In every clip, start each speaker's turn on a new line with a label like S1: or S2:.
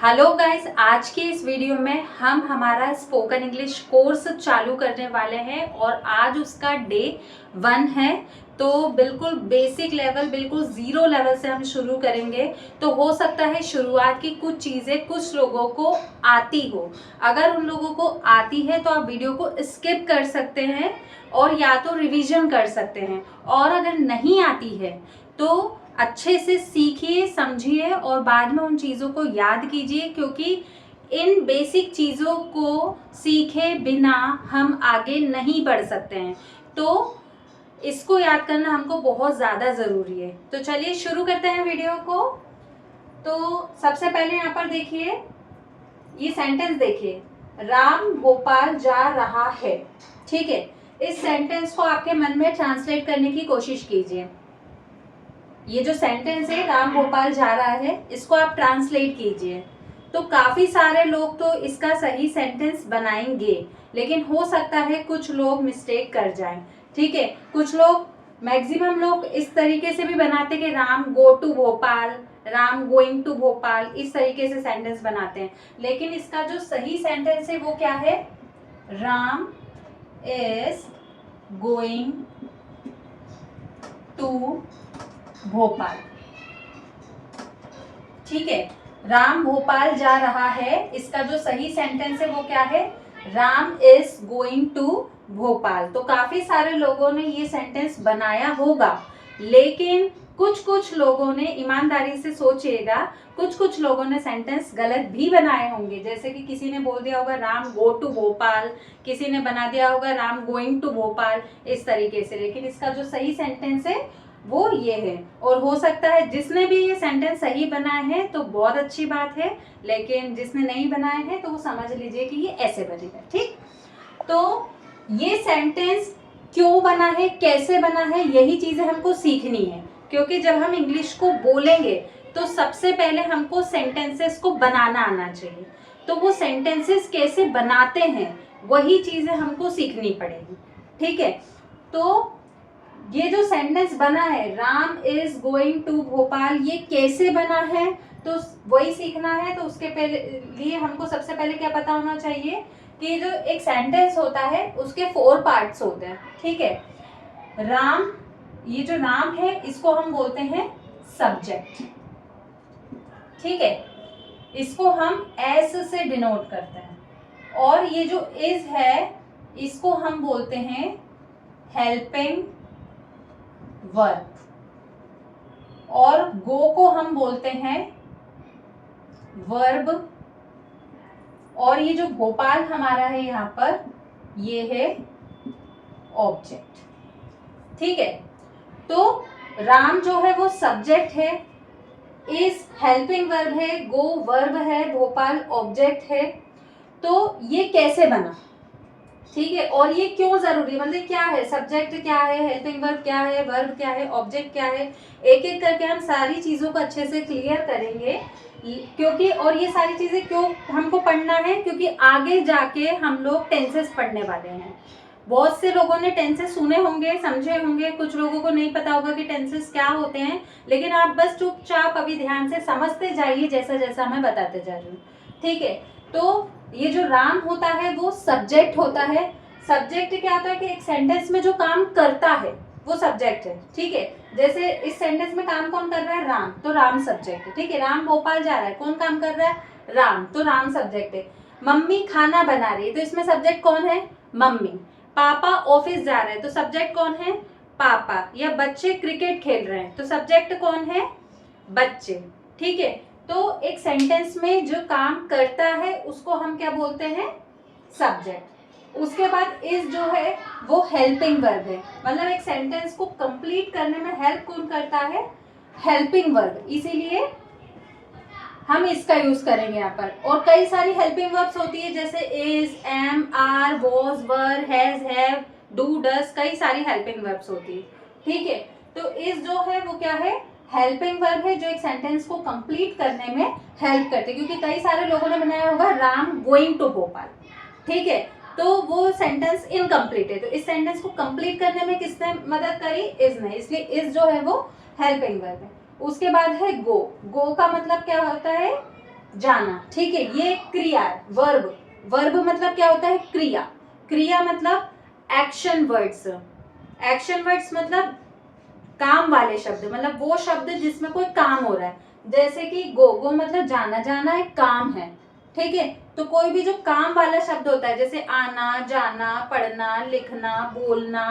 S1: Hello guys, आज के इस वीडियो में हम हमारा स्पोकन इंग्लिश कोर्स चालू करने वाले हैं और आज उसका डे 1 है। तो बिल्कुल बेसिक लेवल, बिल्कुल ज़ीरो लेवल से हम शुरू करेंगे। तो हो सकता है शुरुआत की कुछ चीज़ें कुछ लोगों को आती हो। अगर उन लोगों को आती है तो आप वीडियो को स्किप कर सकते हैं और या तो रिवीजन कर सकते हैं, और अगर नहीं आती है तो अच्छे से सीखिए, समझिए और बाद में उन चीज़ों को याद कीजिए, क्योंकि इन बेसिक चीज़ों को सीखे बिना हम आगे नहीं बढ़ सकते हैं। तो इसको याद करना हमको बहुत ज़्यादा ज़रूरी है। तो चलिए शुरू करते हैं वीडियो को। तो सबसे पहले यहाँ पर देखिए, ये सेंटेंस देखिए, राम भोपाल जा रहा है। ठीक है, इस सेंटेंस को आपके मन में ट्रांसलेट करने की कोशिश कीजिए। ये जो सेंटेंस है राम भोपाल जा रहा है, इसको आप ट्रांसलेट कीजिए। तो काफ़ी सारे लोग तो इसका सही सेंटेंस बनाएंगे, लेकिन हो सकता है कुछ लोग मिस्टेक कर जाएं। ठीक है, कुछ लोग, मैक्सिमम लोग इस तरीके से भी बनाते कि Ram go to Bhopal, Ram going to Bhopal, इस तरीके से सेंटेंस बनाते हैं। लेकिन इसका जो सही सेंटेंस है वो क्या है? Ram is going to Bhopal. ठीक है, राम भोपाल जा रहा है, इसका जो सही सेंटेंस है वो क्या है? Ram is going to Bhopal. तो काफी सारे लोगों ने ये सेंटेंस बनाया होगा, लेकिन कुछ लोगों ने, ईमानदारी से सोचिएगा, कुछ लोगों ने सेंटेंस गलत भी बनाए होंगे। जैसे कि किसी ने बोल दिया होगा राम गो टू भोपाल, किसी ने बना दिया होगा राम गोइंग टू भोपाल, इस तरीके से। लेकिन इसका जो सही सेंटेंस है वो ये है। और हो सकता है जिसने भी ये सेंटेंस सही बनाए हैं तो बहुत अच्छी बात है, लेकिन जिसने नहीं बनाए हैं तो वो समझ लीजिए कि ये ऐसे बनेगा। ठीक, तो ये सेंटेंस क्यों बना है, कैसे बना है, यही चीज़ें हमको सीखनी है। क्योंकि जब हम इंग्लिश को बोलेंगे तो सबसे पहले हमको सेंटेंसेस को बनाना आना चाहिए। तो वो सेंटेंसेस कैसे बनाते हैं वही चीज़ें हमको सीखनी पड़ेगी। ठीक है, तो ये जो सेंटेंस बना है Ram is going to Bhopal, ये कैसे बना है तो वही सीखना है। तो उसके पहले लिए हमको सबसे पहले क्या पता होना चाहिए कि जो एक सेंटेंस होता है उसके 4 पार्ट्स होते हैं। ठीक है, राम, ये जो राम है इसको हम बोलते हैं सब्जेक्ट। ठीक है, इसको हम एस से डिनोट करते हैं। और ये जो इज है इसको हम बोलते हैं हेल्पिंग वर्ब, और गो को हम बोलते हैं वर्ब, और ये जो भोपाल हमारा है यहाँ पर ये है ऑब्जेक्ट। ठीक है, तो राम जो है वो सब्जेक्ट है, इस हेल्पिंग वर्ब है, गो वर्ब है, भोपाल ऑब्जेक्ट है। तो ये कैसे बना? ठीक है, और ये क्यों जरूरी, मतलब क्या है, सब्जेक्ट क्या है, हेल्पिंग वर्ब क्या है, वर्ब क्या है, ऑब्जेक्ट क्या है, एक एक करके हम सारी चीज़ों को अच्छे से क्लियर करेंगे। क्योंकि, और ये सारी चीज़ें क्यों हमको पढ़ना है, क्योंकि आगे जाके हम लोग टेंसेस पढ़ने वाले हैं। बहुत से लोगों ने टेंसेस सुने होंगे, समझे होंगे, कुछ लोगों को नहीं पता होगा कि टेंसेस क्या होते हैं। लेकिन आप बस चुपचाप अभी ध्यान से समझते जाइए जैसा जैसा मैं बताते जा रही हूँ। ठीक है, तो ये जो राम होता है वो सब्जेक्ट होता है। सब्जेक्ट क्या होता है कि एक सेंटेंस में जो काम करता है वो सब्जेक्ट है। ठीक है, जैसे इस सेंटेंस में काम कौन कर रहा है? राम, तो राम सब्जेक्ट है। ठीक है, राम भोपाल जा रहा है, कौन काम कर रहा है? राम, तो राम सब्जेक्ट है। मम्मी खाना बना रही है, तो इसमें सब्जेक्ट कौन है? मम्मी। पापा ऑफिस जा रहे हैं, तो सब्जेक्ट कौन है? पापा। या बच्चे क्रिकेट खेल रहे हैं, तो सब्जेक्ट कौन है? बच्चे। ठीक है, तो एक सेंटेंस में जो काम करता है उसको हम क्या बोलते हैं? सब्जेक्ट। उसके बाद इज जो है वो हेल्पिंग वर्ब है, मतलब एक सेंटेंस को कंप्लीट करने में हेल्प कौन करता है? हेल्पिंग वर्ब, इसीलिए हम इसका यूज करेंगे यहाँ पर। और कई सारी हेल्पिंग वर्ब्स होती है, जैसे is, am, are, was, were, has, have, do, does, कई सारी हेल्पिंग वर्ब्स होती है। ठीक है, तो इज जो है वो क्या है? हेल्पिंग वर्ब है, जो एक सेंटेंस को कंप्लीट करने में हेल्प करते हैं। क्योंकि कई सारे लोगों ने बनाया होगा राम गोइंग टू भोपाल, ठीक है, तो वो सेंटेंस इनकम्प्लीट है। तो इस सेंटेंस को कंप्लीट करने में किसने मदद करी? इज ने, इसलिए इज जो है वो हेल्पिंग वर्ब है। उसके बाद है गो। गो का मतलब क्या होता है? जाना, ठीक है, ये क्रिया है, वर्ब। वर्ब मतलब क्या होता है? क्रिया। क्रिया मतलब एक्शन वर्ड्स। एक्शन वर्ड्स मतलब काम वाले शब्द, मतलब वो शब्द जिसमें कोई काम हो रहा है। जैसे कि गो, गो मतलब जाना, जाना एक काम है, ठीक है। तो कोई भी जो काम वाला शब्द होता है, जैसे आना, जाना, पढ़ना, लिखना, बोलना,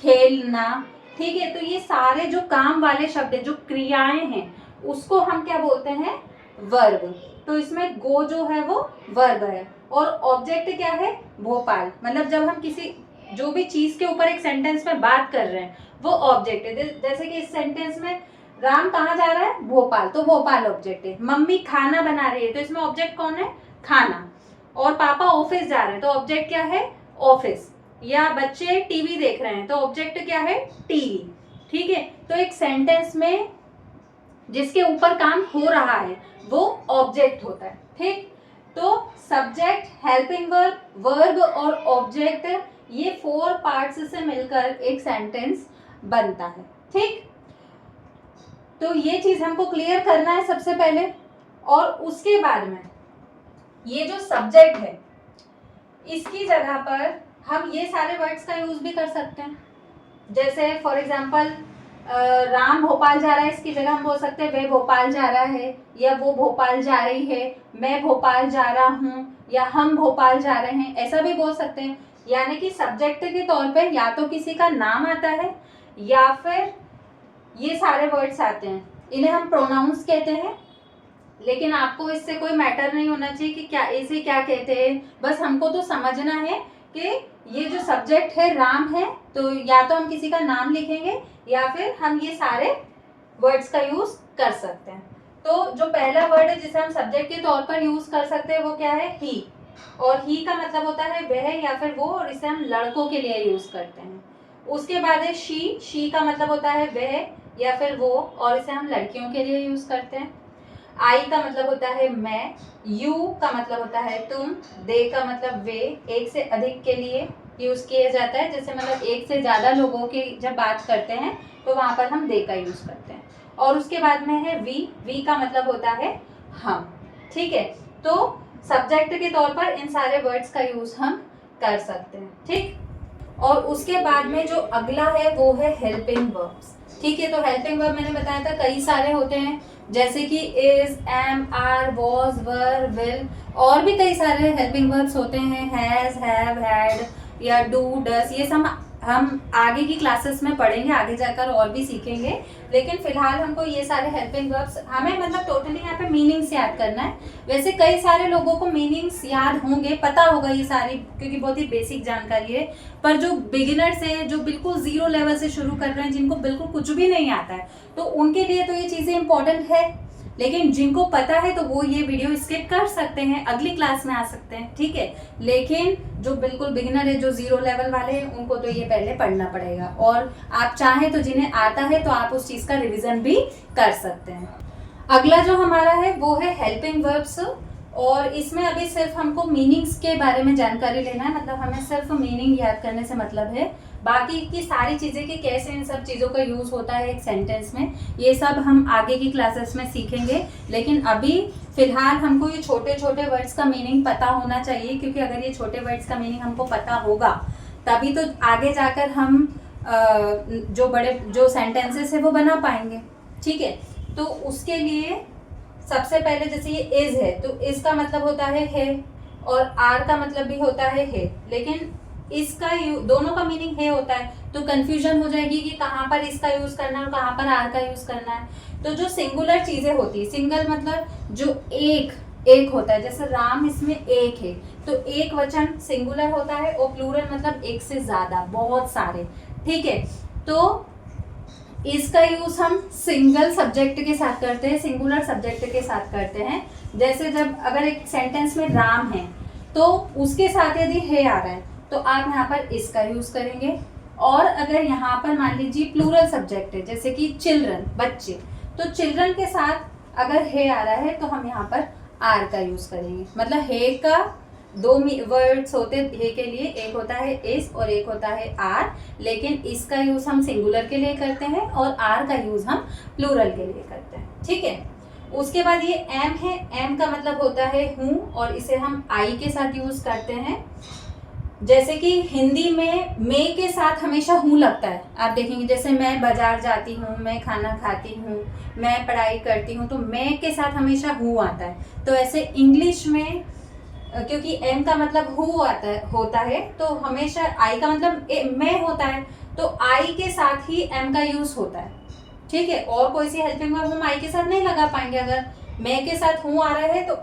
S1: खेलना, ठीक है, तो ये सारे जो काम वाले शब्द है, जो क्रियाएं हैं, उसको हम क्या बोलते हैं? वर्ब। तो इसमें गो जो है वो वर्ब है, और ऑब्जेक्ट क्या है? भोपाल। मतलब जब हम किसी जो भी चीज के ऊपर एक सेंटेंस में बात कर रहे हैं, वो ऑब्जेक्ट है। जैसे कि इस सेंटेंस में राम कहाँ जा रहा है? भोपाल, तो भोपाल ऑब्जेक्ट है। मम्मी खाना बना रही है, तो इसमें ऑब्जेक्ट कौन है? खाना। और पापा ऑफिस जा रहे हैं, तो ऑब्जेक्ट क्या है? ऑफिस। या बच्चे टीवी देख रहे हैं, तो ऑब्जेक्ट क्या है? टीवी, ठीक है। तो एक सेंटेंस में जिसके ऊपर काम हो रहा है वो ऑब्जेक्ट होता है, ठीक। तो सब्जेक्ट, हेल्पिंग वर्ब, वर्ब और ऑब्जेक्ट, ये 4 पार्ट्स से मिलकर एक सेंटेंस बनता है, ठीक। तो ये चीज हमको क्लियर करना है सबसे पहले। और उसके बाद में ये जो सब्जेक्ट है, इसकी जगह पर हम ये सारे वर्ड्स का यूज भी कर सकते हैं। जैसे फॉर एग्जाम्पल राम भोपाल जा रहा है, इसकी जगह हम बोल सकते हैं वे भोपाल जा रहा है, या वो भोपाल जा रही है, मैं भोपाल जा रहा हूँ, या हम भोपाल जा रहे हैं, ऐसा भी बोल सकते हैं। यानी कि सब्जेक्ट के तौर पे या तो किसी का नाम आता है, या फिर ये सारे वर्ड्स आते हैं, इन्हें हम प्रोनाउंस कहते हैं। लेकिन आपको इससे कोई मैटर नहीं होना चाहिए कि क्या इसे क्या कहते हैं, बस हमको तो समझना है कि ये जो सब्जेक्ट है राम है, तो या तो हम किसी का नाम लिखेंगे, या फिर हम ये सारे वर्ड्स का यूज कर सकते हैं। तो जो पहला वर्ड है जिसे हम सब्जेक्ट के तौर पर यूज कर सकते हैं वो क्या है? ही। और ही का मतलब होता है वह या फिर वो, और इसे हम लड़कों के लिए यूज करते हैं। उसके बाद है शी। शी का मतलब होता है वह या फिर वो, और इसे हम लड़कियों के लिए यूज करते हैं। आई का मतलब होता है मैं। यू का मतलब होता है तुम। दे का मतलब वे, एक से अधिक के लिए यूज किया जाता है। जैसे मतलब एक से ज्यादा लोगों की जब बात करते हैं तो वहां पर हम दे का यूज करते हैं। और उसके बाद में है वी। वी का मतलब होता है हम, ठीक है। तो सब्जेक्ट के तौर पर इन सारे वर्ड्स का यूज हम कर सकते हैं, ठीक। और उसके बाद में जो अगला है वो है हेल्पिंग वर्ब्स, ठीक है। तो हेल्पिंग वर्ब मैंने बताया था कई सारे होते हैं, जैसे कि is, am, are, was, were, will, और भी कई सारे हेल्पिंग वर्ब्स होते हैं, हैज, हैव, हैड, या डू, डस। ये सब हम आगे की क्लासेस में पढ़ेंगे, आगे जाकर और भी सीखेंगे। लेकिन फिलहाल हमको ये सारे हेल्पिंग वर्ब्स हमें मतलब टोटली यहाँ पे मीनिंग्स याद करना है। वैसे कई सारे लोगों को मीनिंग्स याद होंगे, पता होगा ये सारी, क्योंकि बहुत ही बेसिक जानकारी है। पर जो बिगिनर्स हैं, जो बिल्कुल जीरो लेवल से शुरू कर रहे हैं, जिनको बिल्कुल कुछ भी नहीं आता है, तो उनके लिए तो ये चीज़ें इंपॉर्टेंट है। लेकिन जिनको पता है तो वो ये वीडियो स्किप कर सकते हैं, अगली क्लास में आ सकते हैं, ठीक है। लेकिन जो बिल्कुल बिगिनर है, जो जीरो लेवल वाले हैं, उनको तो ये पहले पढ़ना पड़ेगा। और आप चाहें तो जिन्हें आता है तो आप उस चीज़ का रिविजन भी कर सकते हैं। अगला जो हमारा है वो है हेल्पिंग वर्ब्स, और इसमें अभी सिर्फ हमको मीनिंग्स के बारे में जानकारी लेना है। मतलब हमें सिर्फ मीनिंग याद करने से मतलब है, बाकी की सारी चीज़ें कि कैसे इन सब चीज़ों का यूज़ होता है एक सेंटेंस में, ये सब हम आगे की क्लासेस में सीखेंगे। लेकिन अभी फिलहाल हमको ये छोटे छोटे वर्ड्स का मीनिंग पता होना चाहिए, क्योंकि अगर ये छोटे वर्ड्स का मीनिंग हमको पता होगा तभी तो आगे जाकर हम जो बड़े जो सेंटेंसेस है वो बना पाएंगे, ठीक है। तो उसके लिए सबसे पहले जैसे ये इज है, तो इज का मतलब होता है, और आर का मतलब भी होता है, लेकिन इसका दोनों का मीनिंग है होता है, तो कंफ्यूजन हो जाएगी कि कहाँ पर इसका यूज करना है और कहाँ पर आर का यूज करना है। तो जो सिंगुलर चीजें होती है, सिंगल मतलब जो एक होता है, जैसे राम इसमें एक है, तो एक वचन सिंगुलर होता है, और प्लूरल मतलब एक से ज्यादा, बहुत सारे, ठीक है। तो इसका यूज हम सिंगल सब्जेक्ट के साथ करते हैं, सिंगुलर सब्जेक्ट के साथ करते हैं। जैसे जब अगर एक सेंटेंस में राम है तो उसके साथ यदि है आ रहा है तो आप यहाँ पर इसका यूज करेंगे। और अगर यहाँ पर मान लीजिए प्लूरल सब्जेक्ट है, जैसे कि चिल्ड्रन, बच्चे, तो चिल्ड्रन के साथ अगर है आ रहा है तो हम यहाँ पर आर का यूज करेंगे। मतलब है का दो वर्ड्स होते हैं हे के लिए, एक होता है इस और एक होता है आर, लेकिन इसका यूज हम सिंगुलर के लिए करते हैं और आर का यूज हम प्लूरल के लिए करते हैं, ठीक है। उसके बाद ये एम है, एम का मतलब होता है हूँ, और इसे हम आई के साथ यूज करते हैं। जैसे कि हिंदी में मैं के साथ हमेशा हूँ लगता है, आप देखेंगे जैसे मैं बाजार जाती हूँ, मैं खाना खाती हूँ, मैं पढ़ाई करती हूँ, तो मैं के साथ हमेशा हूँ आता है। तो ऐसे इंग्लिश में क्योंकि एम का मतलब हु होता है, तो हमेशा आई का मतलब मैं होता है, तो आई के साथ ही एम का यूज होता है। ठीक है, और कोई सी हेल्पिंग वर्ब हम आई के साथ नहीं लगा पाएंगे। अगर मैं के साथ हूँ आ रहा है तो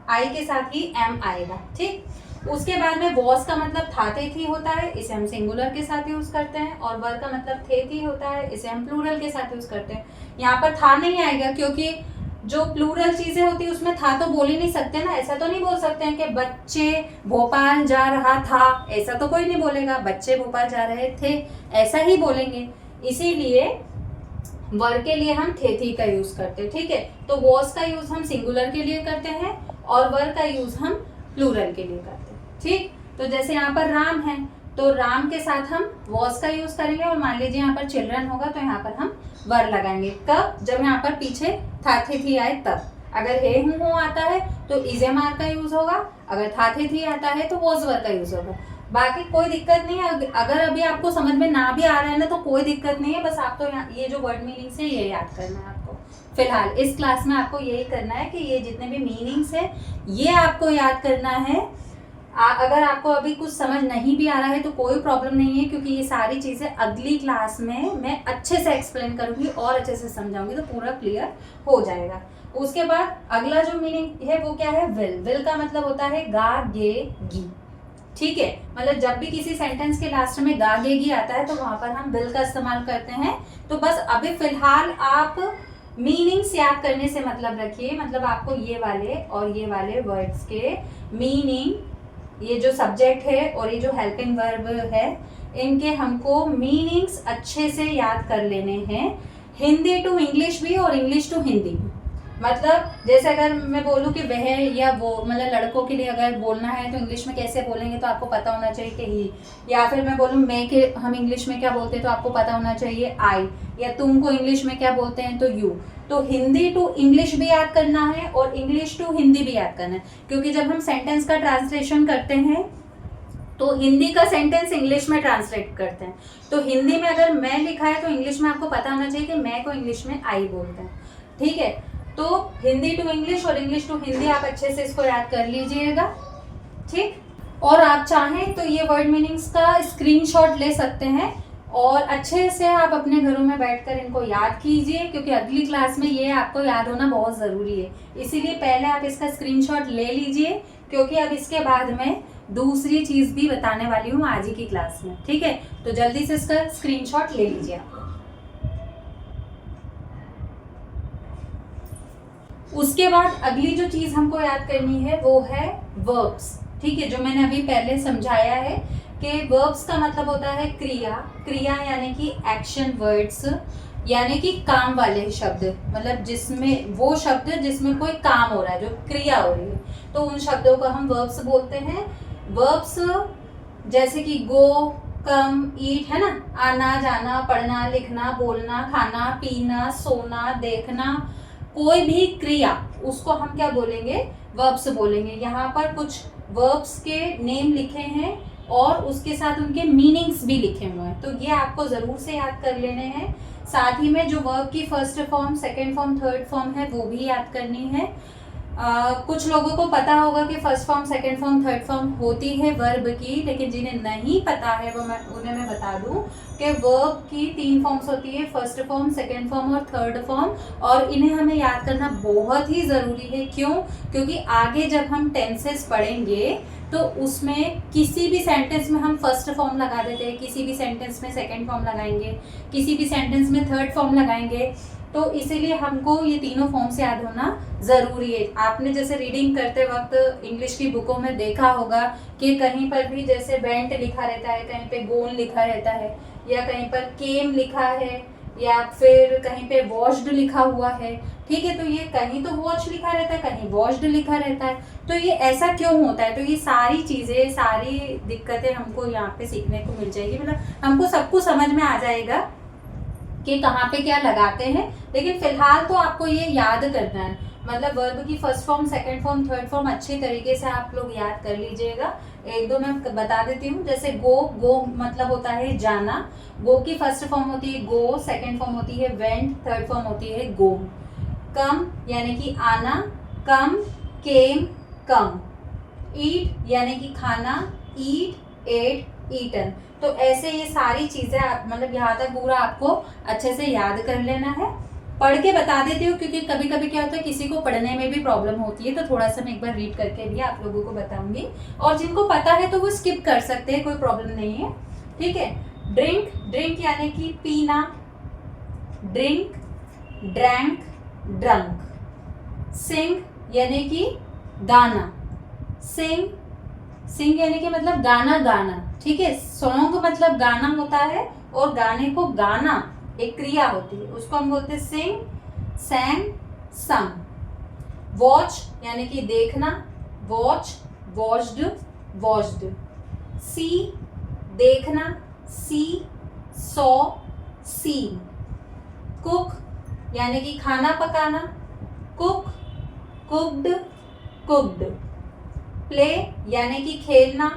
S1: आई के साथ ही एम आएगा। ठीक, उसके बाद में वॉस का मतलब था थे थी होता है, इसे हम सिंगुलर के साथ यूज करते हैं। और वर का मतलब थे थी होता है, इसे हम प्लूरल के साथ यूज करते हैं। यहाँ पर था नहीं आएगा, क्योंकि जो प्लूरल चीजें होती है उसमें था तो बोल ही नहीं सकते ना। ऐसा तो नहीं बोल सकते हैं कि बच्चे भोपाल जा रहा था, ऐसा तो कोई नहीं बोलेगा। बच्चे भोपाल जा रहे थे ऐसा ही बोलेंगे, इसीलिए वर के लिए हम थे थी का यूज करते हैं। ठीक है, तो वॉस का यूज हम सिंगुलर के लिए करते हैं और वर का यूज हम प्लूरल के लिए करते हैं। ठीक, तो जैसे यहाँ पर राम है, तो राम के साथ हम वॉस का यूज करेंगे, और मान लीजिए यहाँ पर चिल्ड्रन होगा तो यहाँ पर हम वर लगाएंगे। कब? जब यहाँ पर पीछे था थे थी आए तब। अगर हे हूँ आता है तो इज एम आर का यूज होगा, अगर था थे थी आता है तो वॉस वर का यूज होगा। बाकी कोई दिक्कत नहीं है। अगर अभी आपको समझ में ना भी आ रहा है ना तो कोई दिक्कत नहीं है, बस आपको ये जो वर्ड मीनिंग्स है ये याद करना है आपको। फिलहाल इस क्लास में आपको यही करना है कि ये जितने भी मीनिंग्स है ये आपको याद करना है। अगर आपको अभी कुछ समझ नहीं भी आ रहा है तो कोई प्रॉब्लम नहीं है, क्योंकि ये सारी चीज़ें अगली क्लास में मैं अच्छे से एक्सप्लेन करूँगी और अच्छे से समझाऊंगी, तो पूरा क्लियर हो जाएगा। उसके बाद अगला जो मीनिंग है वो क्या है? विल। विल का मतलब होता है गा गे गी। ठीक है, मतलब जब भी किसी सेंटेंस के लास्ट में गा गे गी आता है तो वहां पर हम विल का इस्तेमाल करते हैं। तो बस अभी फिलहाल आप मीनिंग्स याद करने से मतलब रखिए, मतलब आपको ये वाले और ये वाले वर्ड्स के मीनिंग, ये जो सब्जेक्ट है और ये जो हेल्पिंग वर्ब है, इनके हमको मीनिंग्स अच्छे से याद कर लेने हैं। हिंदी टू इंग्लिश भी और इंग्लिश टू हिंदी भी। मतलब जैसे अगर मैं बोलूँ कि वह या वो, मतलब लड़कों के लिए अगर बोलना है तो इंग्लिश में कैसे बोलेंगे तो आपको पता होना चाहिए कि ही। या फिर मैं बोलूँ मैं के हम इंग्लिश में क्या बोलते हैं तो आपको पता होना चाहिए आई। या तुमको इंग्लिश में क्या बोलते हैं तो यू। तो हिंदी टू इंग्लिश भी याद करना है और इंग्लिश टू हिंदी भी याद करना है, क्योंकि जब हम सेंटेंस का ट्रांसलेशन करते हैं तो हिंदी का सेंटेंस इंग्लिश में ट्रांसलेट करते हैं। तो हिंदी में अगर मैं लिखा है तो इंग्लिश में आपको पता होना चाहिए कि मैं को इंग्लिश में आई बोलते हैं। ठीक है, तो हिंदी टू इंग्लिश और इंग्लिश टू हिंदी आप अच्छे से इसको याद कर लीजिएगा। ठीक, और आप चाहें तो ये वर्ड मीनिंग्स का स्क्रीनशॉट ले सकते हैं और अच्छे से आप अपने घरों में बैठकर इनको याद कीजिए, क्योंकि अगली क्लास में ये आपको याद होना बहुत ज़रूरी है। इसीलिए पहले आप इसका स्क्रीनशॉट ले लीजिए, क्योंकि अब इसके बाद में दूसरी चीज़ भी बताने वाली हूँ आज ही की क्लास में। ठीक है, तो जल्दी से इसका स्क्रीनशॉट ले लीजिए आप। उसके बाद अगली जो चीज़ हमको याद करनी है वो है वर्ब्स। ठीक है, जो मैंने अभी पहले समझाया है कि वर्ब्स का मतलब होता है क्रिया। क्रिया यानी कि एक्शन वर्ड्स, यानी कि काम वाले शब्द, मतलब जिसमें वो शब्द जिसमें कोई काम हो रहा है, जो क्रिया हो रही है, तो उन शब्दों को हम वर्ब्स बोलते हैं। वर्ब्स जैसे कि गो, कम, ईट, है ना, आना जाना, पढ़ना लिखना, बोलना, खाना पीना, सोना, देखना, कोई भी क्रिया उसको हम क्या बोलेंगे? वर्ब्स बोलेंगे। यहाँ पर कुछ वर्ब्स के नेम लिखे हैं और उसके साथ उनके मीनिंग्स भी लिखे हुए हैं, तो ये आपको ज़रूर से याद कर लेने हैं। साथ ही में जो वर्ब की first form, second form, third form है वो भी याद करनी है। कुछ लोगों को पता होगा कि first form, second form, third form होती है वर्ब की, लेकिन जिन्हें नहीं पता है वो उन्हें मैं बता दूं कि वर्ब की 3 फॉर्म्स होती है, फर्स्ट फॉर्म, सेकंड फॉर्म और थर्ड फॉर्म, और इन्हें हमें याद करना बहुत ही ज़रूरी है। क्यों? क्योंकि आगे जब हम टेंसेस पढ़ेंगे तो उसमें किसी भी सेंटेंस में हम फर्स्ट फॉर्म लगा देते हैं, किसी भी सेंटेंस में सेकेंड फॉर्म लगाएंगे, किसी भी सेंटेंस में थर्ड फॉर्म लगाएंगे, तो इसीलिए हमको ये तीनों फॉर्म्स याद होना ज़रूरी है। आपने जैसे रीडिंग करते वक्त इंग्लिश की बुकों में देखा होगा कि कहीं पर भी जैसे वेंट लिखा रहता है, कहीं पे गोन लिखा रहता है, या कहीं पर केम लिखा है, या फिर कहीं पे वॉश्ड लिखा हुआ है। ठीक है, तो ये कहीं तो वॉच लिखा रहता है, कहीं वॉश्ड लिखा रहता है, तो ये ऐसा क्यों होता है? तो ये सारी चीज़ें, सारी दिक्कतें हमको यहाँ पे सीखने को मिल जाएगी, मतलब हमको सब कुछ समझ में आ जाएगा कि कहाँ पे क्या लगाते हैं। लेकिन फिलहाल तो आपको ये याद करना है। मतलब वर्ब की first form, second form, third form अच्छी तरीके से आप लोग याद कर लीजिएगा। एक दो मैं बता देती हूँ। जैसे गो, गो मतलब होता है जाना। गो की फर्स्ट फॉर्म होती है गो, सेकंड फॉर्म होती है वेंट, थर्ड फॉर्म होती है गो। कम यानी कि आना, कम, केम, कम। ईट यानी कि खाना, ईट, एट, ईटन। तो ऐसे ये सारी चीजें आप मतलब यहाँ तक पूरा आपको अच्छे से याद कर लेना है। पढ़ के बता देती हूँ क्योंकि कभी कभी क्या होता है किसी को पढ़ने में भी प्रॉब्लम होती है, तो थोड़ा सा मैं एक बार रीड करके भी आप लोगों को बताऊंगी। और जिनको पता है तो वो स्किप कर सकते हैं, कोई प्रॉब्लम नहीं है, ठीक है। ड्रिंक, ड्रिंक यानी कि पीना, ड्रिंक, ड्रैंक, ड्रंक। सिंग यानी कि गाना, सिंग, सिंग यानी कि मतलब गाना गाना, ठीक है। सॉन्ग मतलब गाना होता है और गाने को गाना एक क्रिया होती है, उसको हम बोलते हैं सिंग, सैंग, संग। वॉच यानी कि देखना, वॉच, वॉच्ड, वॉच्ड। सी देखना, सी, सॉ, सीन। कुक यानी कि खाना पकाना, कुक, कुक्ड, कुक्ड। प्ले यानी कि खेलना,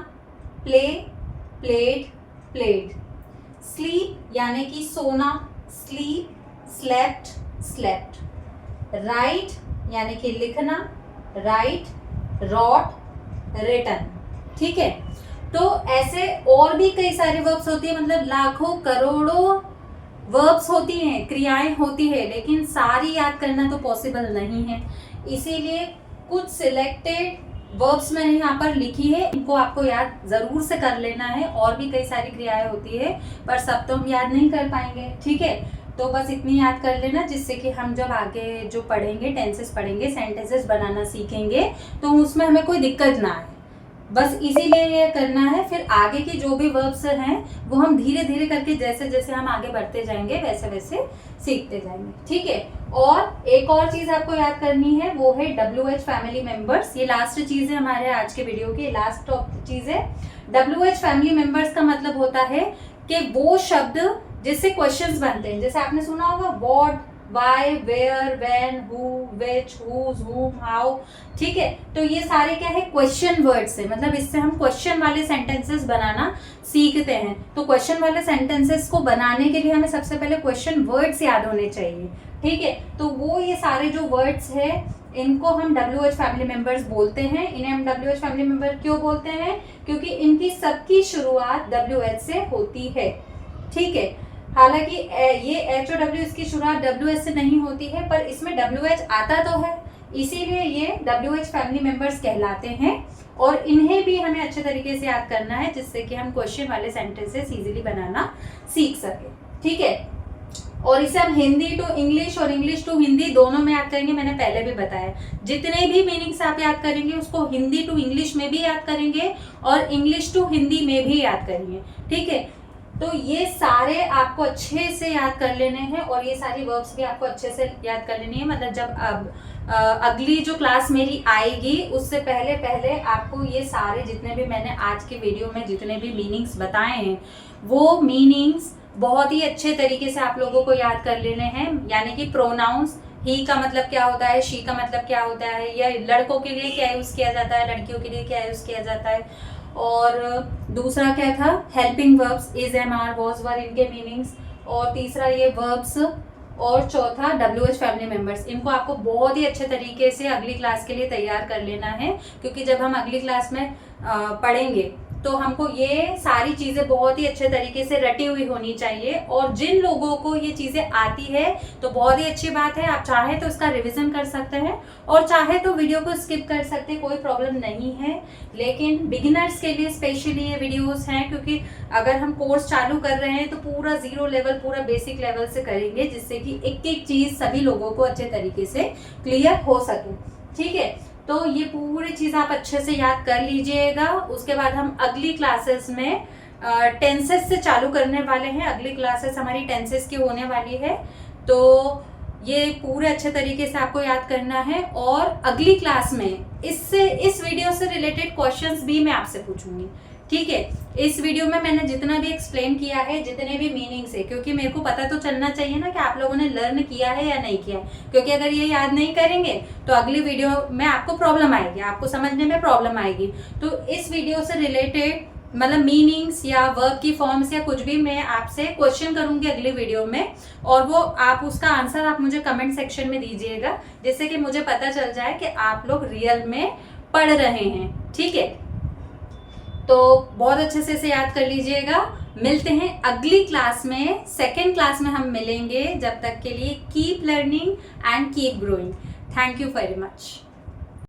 S1: प्ले, प्लेड, प्लेड। स्लीप यानी कि सोना, स्लीप, स्लेप्ट, स्लेप्ट। राइट यानी कि लिखना, राइट, रॉट, रिटन, ठीक है। तो ऐसे और भी कई सारे वर्ब्स होती है, मतलब लाखों करोड़ों वर्ब्स होती हैं, क्रियाएं होती है, लेकिन सारी याद करना तो पॉसिबल नहीं है। इसीलिए कुछ सिलेक्टेड वर्ब्स मैंने यहाँ पर लिखी है, इनको आपको याद जरूर से कर लेना है। और भी कई सारी क्रियाएं होती है पर सब तो हम याद नहीं कर पाएंगे, ठीक है। तो बस इतनी याद कर लेना जिससे कि हम जब आगे जो पढ़ेंगे, टेंसेस पढ़ेंगे, सेंटेंसेस बनाना सीखेंगे तो उसमें हमें कोई दिक्कत ना आए। बस इसीलिए ये करना है। फिर आगे की जो भी वर्ब्स हैं वो हम धीरे धीरे करके जैसे जैसे हम आगे बढ़ते जाएंगे वैसे वैसे सीखते जाएंगे, ठीक है। और एक और चीज आपको याद करनी है, वो है WH फैमिली मेंबर्स। ये लास्ट चीज है हमारे आज के वीडियो की, लास्ट चीज है। WH फैमिली मेंबर्स का मतलब होता है कि वो शब्द जिससे क्वेश्चंस बनते हैं। जैसे आपने सुना होगा what, why, where, when, who, which, whose, whom, how, ठीक है। तो ये सारे क्या है, क्वेश्चन वर्ड्स है, मतलब इससे हम क्वेश्चन वाले सेंटेंसेस बनाना सीखते हैं। तो क्वेश्चन वाले सेंटेंसेस को बनाने के लिए हमें सबसे पहले क्वेश्चन वर्ड्स याद होने चाहिए, ठीक है। तो वो ये सारे जो वर्ड्स है इनको हम WH फैमिली मेंबर्स बोलते हैं। इन्हें हम WH फैमिली मेंबर क्यों बोलते हैं, क्योंकि इनकी सबकी शुरुआत WH से होती है, ठीक है। हालांकि ये H और W इसकी शुरुआत WH से नहीं होती है, पर इसमें WH आता तो है, इसीलिए ये WH फैमिली मेंबर्स कहलाते हैं। और इन्हें भी हमें अच्छे तरीके से याद करना है जिससे कि हम क्वेश्चन वाले सेंटेंसेस इजीली बनाना सीख सके, ठीक है। और इसे हम हिंदी टू इंग्लिश और इंग्लिश टू हिंदी दोनों में याद करेंगे। मैंने पहले भी बताया, जितने भी मीनिंग्स आप याद करेंगे उसको हिंदी टू इंग्लिश में भी याद करेंगे और इंग्लिश टू हिंदी में भी याद करेंगे, ठीक है। तो ये सारे आपको अच्छे से याद कर लेने हैं और ये सारी वर्ब्स भी आपको अच्छे से याद कर लेनी है। मतलब जब अब अगली जो क्लास मेरी आएगी उससे पहले पहले आपको ये सारे जितने भी मैंने आज के वीडियो में जितने भी मीनिंग्स बताए हैं वो मीनिंग्स बहुत ही अच्छे तरीके से आप लोगों को याद कर लेने हैं। यानी कि प्रोनाउंस, ही का मतलब क्या होता है, शी का मतलब क्या होता है, या लड़कों के लिए क्या यूज किया जाता है, लड़कियों के लिए क्या यूज किया जाता है, और दूसरा क्या था, helping verbs, is, am, are, was, were, इनके मीनिंग्स, और तीसरा ये वर्ब्स, और चौथा WH फैमिली मेंबर्स। इनको आपको बहुत ही अच्छे तरीके से अगली क्लास के लिए तैयार कर लेना है, क्योंकि जब हम अगली क्लास में पढ़ेंगे तो हमको ये सारी चीज़ें बहुत ही अच्छे तरीके से रटी हुई होनी चाहिए। और जिन लोगों को ये चीज़ें आती है तो बहुत ही अच्छी बात है, आप चाहे तो इसका रिवीजन कर सकते हैं और चाहे तो वीडियो को स्किप कर सकते हैं, कोई प्रॉब्लम नहीं है। लेकिन बिगिनर्स के लिए स्पेशली ये वीडियोस हैं, क्योंकि अगर हम कोर्स चालू कर रहे हैं तो पूरा 0 लेवल, पूरा बेसिक लेवल से करेंगे, जिससे कि एक एक चीज़ सभी लोगों को अच्छे तरीके से क्लियर हो सके, ठीक है। तो ये पूरी चीज़ आप अच्छे से याद कर लीजिएगा। उसके बाद हम अगली क्लासेस में टेंसेस से चालू करने वाले हैं। अगली क्लासेस हमारी टेंसेस की होने वाली है, तो ये पूरे अच्छे तरीके से आपको याद करना है। और अगली क्लास में इस वीडियो से रिलेटेड क्वेश्चंस भी मैं आपसे पूछूंगी, ठीक है। इस वीडियो में मैंने जितना भी एक्सप्लेन किया है, जितने भी मीनिंग्स है, क्योंकि मेरे को पता तो चलना चाहिए ना कि आप लोगों ने लर्न किया है या नहीं किया है, क्योंकि अगर ये याद नहीं करेंगे तो अगली वीडियो में आपको प्रॉब्लम आएगी, आपको समझने में प्रॉब्लम आएगी। तो इस वीडियो से रिलेटेड मतलब मीनिंग्स या वर्ब की फॉर्म्स या कुछ भी मैं आपसे क्वेश्चन करूंगी अगली वीडियो में, और वो आप उसका आंसर आप मुझे कमेंट सेक्शन में दीजिएगा, जिससे कि मुझे पता चल जाए कि आप लोग रियल में पढ़ रहे हैं। ठीक है, तो बहुत अच्छे से इसे याद कर लीजिएगा। मिलते हैं अगली क्लास में, सेकेंड क्लास में हम मिलेंगे। जब तक के लिए keep learning and keep growing. Thank you very much.